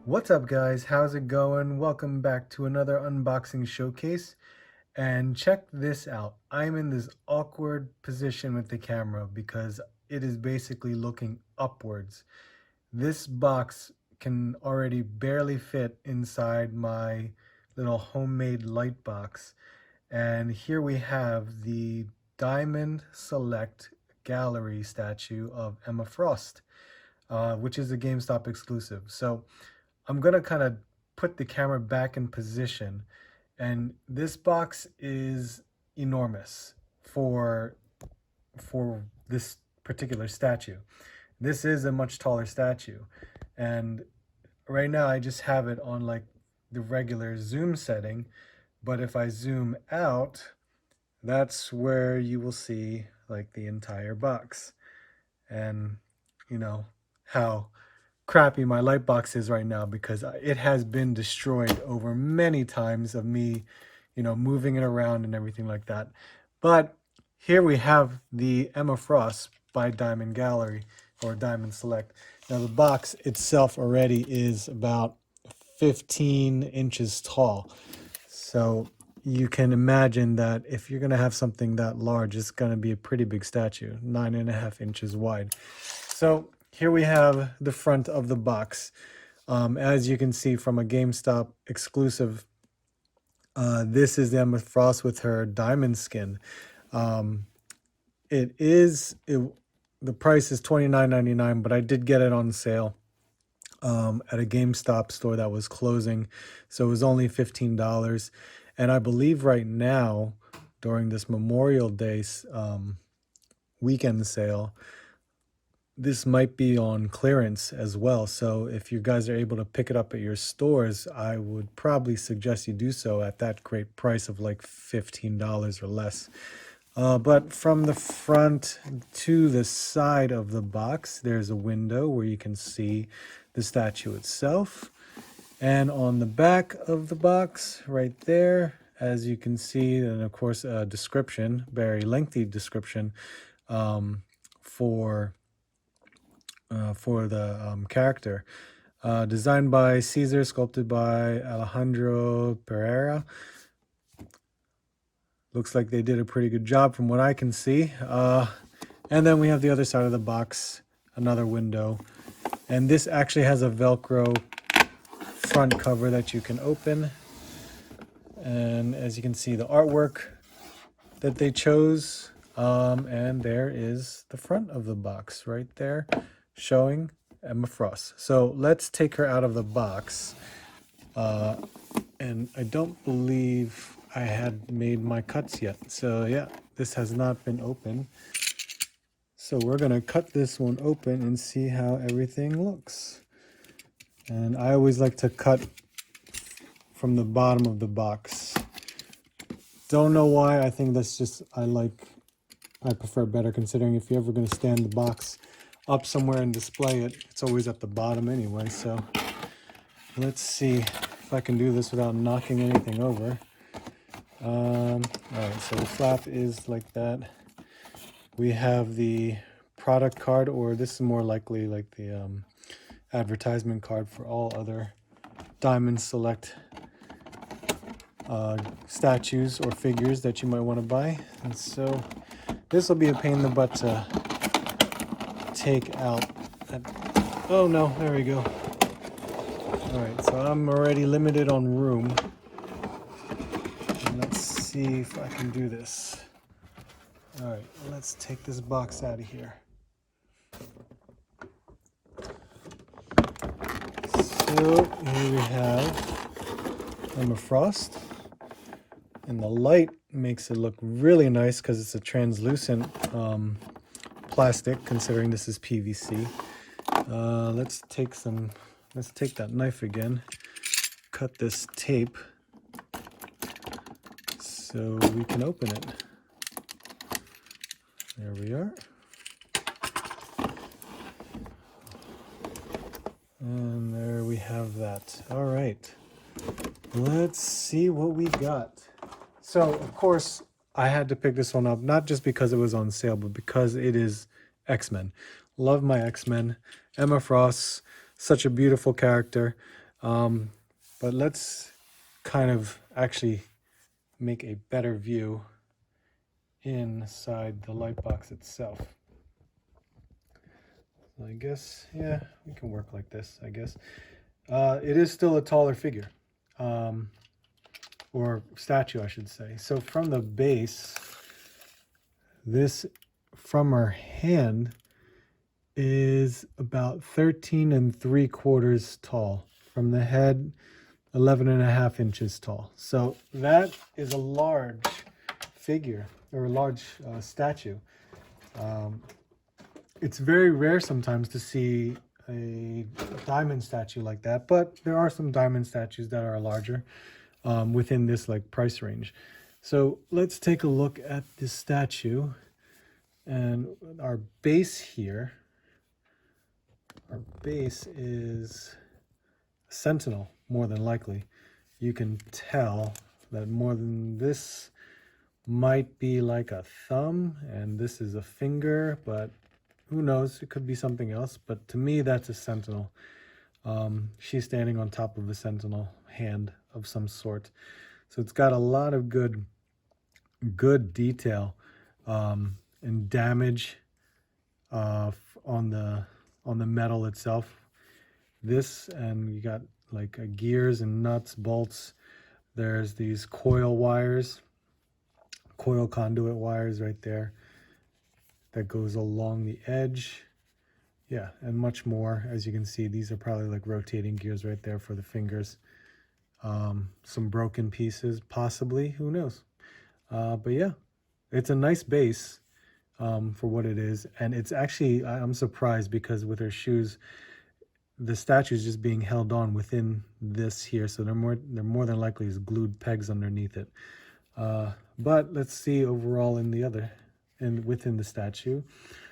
What's up guys, how's it going? Welcome back to another unboxing showcase. And check this out. I'm in this awkward position with the camera because it is basically looking upwards. This box can already barely fit inside my little homemade light box. And here we have the Diamond Select Gallery statue of Emma Frost, which is a GameStop exclusive. So I'm gonna kind of put the camera back in position, and this box is enormous for this particular statue. This is a much taller statue, and right now I just have it on like the regular zoom setting, but if I zoom out, that's where you will see like the entire box. And you know how crappy my light box is right now because it has been destroyed over many times of me, moving it around and everything like that. But here we have the Emma Frost by Diamond Gallery or Diamond Select. Now the box itself already is about 15 inches tall. So you can imagine that if you're going to have something that large, it's going to be a pretty big statue, 9.5 inches wide. So here we have the front of the box. As you can see from a GameStop exclusive, this is Emma Frost with her diamond skin. The price is $29.99, but I did get it on sale at a GameStop store that was closing, so it was only $15. And I believe right now, during this Memorial Day weekend sale, this might be on clearance as well. So if you guys are able to pick it up at your stores, I would probably suggest you do so at that great price of like $15 or less. But from the front to the side of the box, there's a window where you can see the statue itself. And on the back of the box, right there, as you can see, and of course a description, very lengthy description for the character. Designed by Caesar, sculpted by Alejandro Pereira. Looks like they did a pretty good job from what I can see. And then we have the other side of the box, another window. And this actually has a Velcro front cover that you can open. And as you can see, the artwork that they chose. And there is the front of the box right there, showing Emma Frost. So let's take her out of the box. And I don't believe I had made my cuts yet. So yeah, this has not been open. So we're gonna cut this one open and see how everything looks. And I always like to cut from the bottom of the box. Don't know why, I think that's just, I prefer better, considering if you're ever gonna stand the box up somewhere and display it, it's always at the bottom anyway. So let's see if I can do this without knocking anything over. All right, so the flap is like that. We have the product card, or this is more likely like the advertisement card for all other Diamond Select statues or figures that you might want to buy. And so this will be a pain in the butt to take out. Oh no, there we go. All right, so I'm already limited on room. And let's see if I can do this. All right, let's take this box out of here. So here we have Emma Frost. And the light makes it look really nice because it's a translucent plastic, considering this is PVC. Let's take that knife again, cut this tape so we can open it. There we are. And there we have that. All right, let's see what we got. So of course I had to pick this one up, not just because it was on sale, but because it is X-Men. Love my X-Men. Emma Frost, such a beautiful character. But let's kind of actually make a better view inside the light box itself. So I guess, yeah, we can work like this, I guess. It is still a taller figure, or statue, I should say. So from the base, this from her hand is about 13 3/4 tall. From the head, 11.5 inches tall. So that is a large figure, or a large statue. It's very rare sometimes to see a diamond statue like that, but there are some diamond statues that are larger within this like price range. So let's take a look at this statue, and our base here. Our base is Sentinel, more than likely. You can tell that more than this might be like a thumb, and this is a finger, but who knows? It could be something else. But to me, that's a Sentinel. She's standing on top of a Sentinel hand of some sort. So it's got a lot of good detail and damage on the metal itself. This, and you got like gears and nuts, bolts. There's these coil wires, coil conduit wires right there that goes along the edge. Yeah, and much more. As you can see, these are probably like rotating gears right there for the fingers. Some broken pieces, possibly, who knows? But yeah, it's a nice base for what it is. And it's actually, I'm surprised because with her shoes, the statue is just being held on within this here. So they're more than likely is glued pegs underneath it. But let's see overall in the other, and within the statue.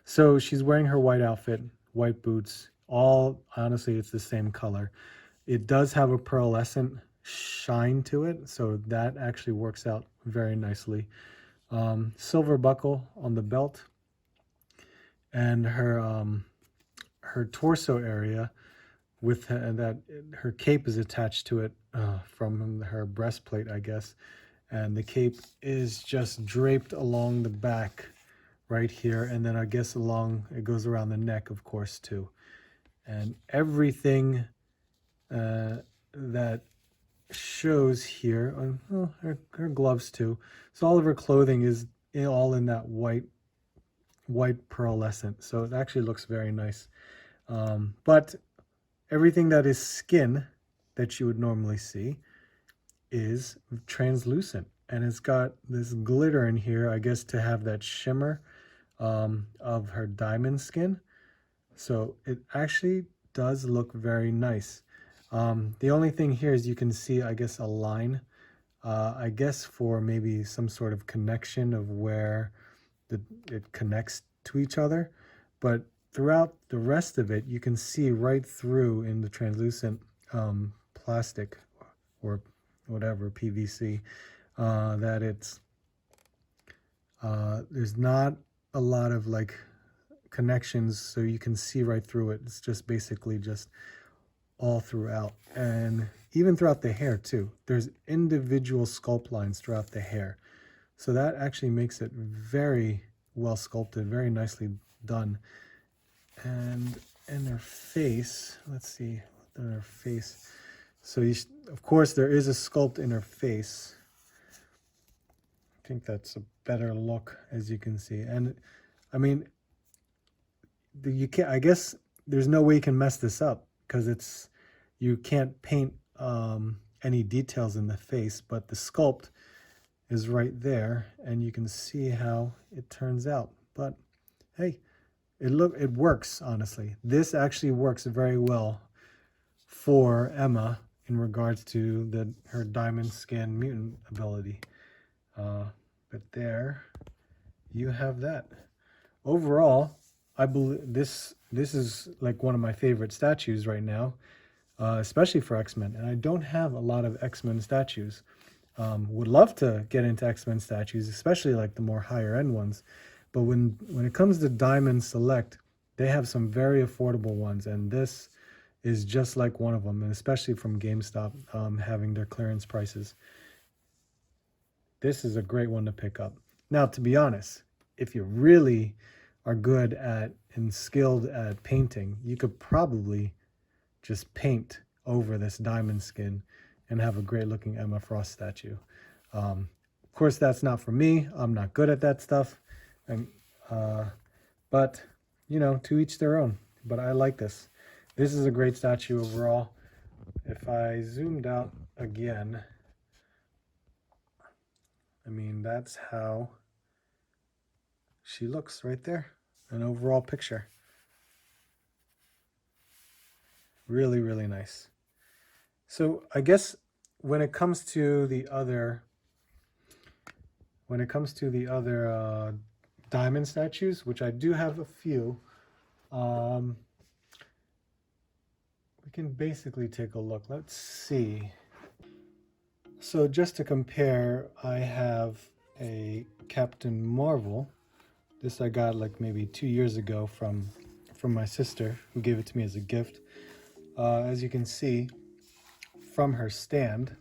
So she's wearing her white outfit, white boots. All, honestly, it's the same color. It does have a pearlescent shine to it, so that actually works out very nicely. Silver buckle on the belt, and her torso area with that her cape is attached to it from her breastplate, I guess, and the cape is just draped along the back right here, and then I guess it goes around the neck, of course, too. And everything that shows here, well, her gloves too, so all of her clothing is all in that white pearlescent, so it actually looks very nice. But everything that is skin that you would normally see is translucent, and it's got this glitter in here, I guess, to have that shimmer of her diamond skin. So it actually does look very nice. The only thing here is you can see, I guess, a line, I guess for maybe some sort of connection of where it connects to each other. But throughout the rest of it, you can see right through in the translucent plastic or whatever, PVC, that it's, there's not a lot of like connections, so you can see right through it. It's just basically just all throughout, and even throughout the hair too. There's individual sculpt lines throughout the hair, so that actually makes it very well sculpted, very nicely done. And in her face, let's see, in her face, so of course there is a sculpt in her face. I think that's a better look, as you can see. And I mean, you can't, I guess there's no way you can mess this up, because you can't paint any details in the face, but the sculpt is right there, and you can see how it turns out. But hey, it works. Honestly, this actually works very well for Emma in regards to her diamond skin mutant ability. But there you have that. Overall, I believe this is like one of my favorite statues right now, especially for X-Men. And I don't have a lot of X-Men statues. Would love to get into X-Men statues, especially like the more higher end ones. But when it comes to Diamond Select, they have some very affordable ones, and this is just like one of them, and especially from GameStop, having their clearance prices. This is a great one to pick up. Now, to be honest, if you really are good at and skilled at painting, you could probably just paint over this diamond skin and have a great looking Emma Frost statue. Of course, that's not for me. I'm not good at that stuff. But, you know, to each their own. But I like this. This is a great statue overall. If I zoomed out again, I mean, that's how she looks right there. An overall picture. Really, really nice. So I guess when it comes to the other diamond statues, which I do have a few, we can basically take a look. Let's see. So just to compare, I have a Captain Marvel. This I got like maybe 2 years ago from my sister, who gave it to me as a gift. As you can see from her stand,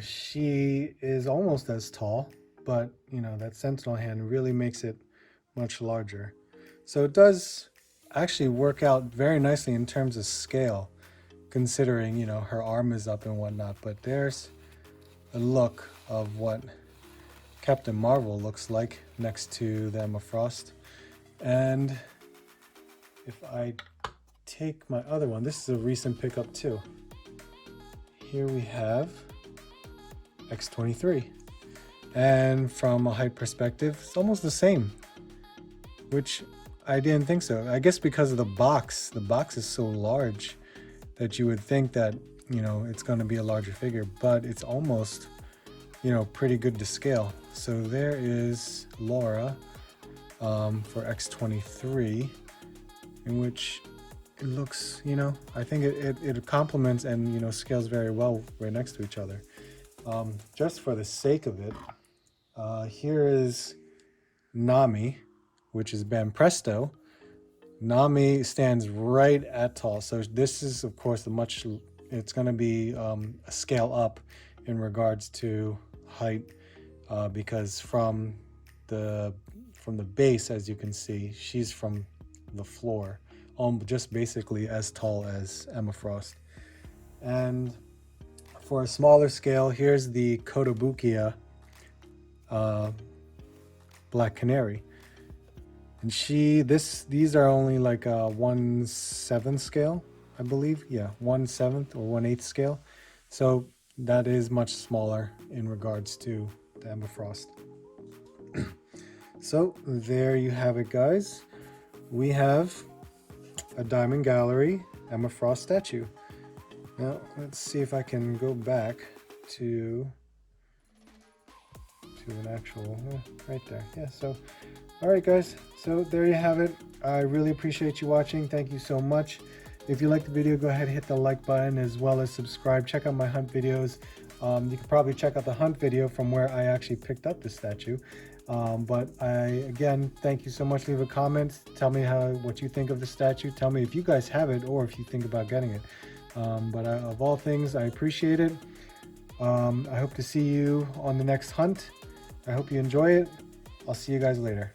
she is almost as tall, but you know, that sentinel hand really makes it much larger. So it does actually work out very nicely in terms of scale, considering, you know, her arm is up and whatnot. But there's a look of what Captain Marvel looks like next to the Emma Frost. And if I take my other one, this is a recent pickup too. Here we have X-23. And from a height perspective, it's almost the same, which I didn't think so. I guess because of the box is so large that you would think that, you know, it's going to be a larger figure, but it's almost, you know, pretty good to scale. So there is Laura for X-23, in which it looks, you know, I think it complements and, you know, scales very well right next to each other. Just for the sake of it, here is Nami, which is Banpresto. Nami stands right at tall. So this is, of course, it's going to be a scale up in regards to height, because from the base, as you can see, she's from the floor, just basically as tall as Emma Frost. And for a smaller scale, here's the Kotobukiya Black Canary. And these are only like a 1/7 scale, I believe. Yeah, 1/7 or 1/8 scale. So that is much smaller in regards to the Emma Frost. So there you have it, guys. We have a Diamond Gallery Emma Frost statue. Now let's see if I can go back to an actual, right there. Yeah, so all right, guys, so there you have it. I really appreciate you watching. Thank you so much. If you liked the video, go ahead and hit the like button, as well as subscribe. Check out my hunt videos. You can probably check out the hunt video from where I actually picked up the statue. But again, thank you so much. Leave a comment. Tell me what you think of the statue. Tell me if you guys have it or if you think about getting it. But of all things, I appreciate it. I hope to see you on the next hunt. I hope you enjoy it. I'll see you guys later.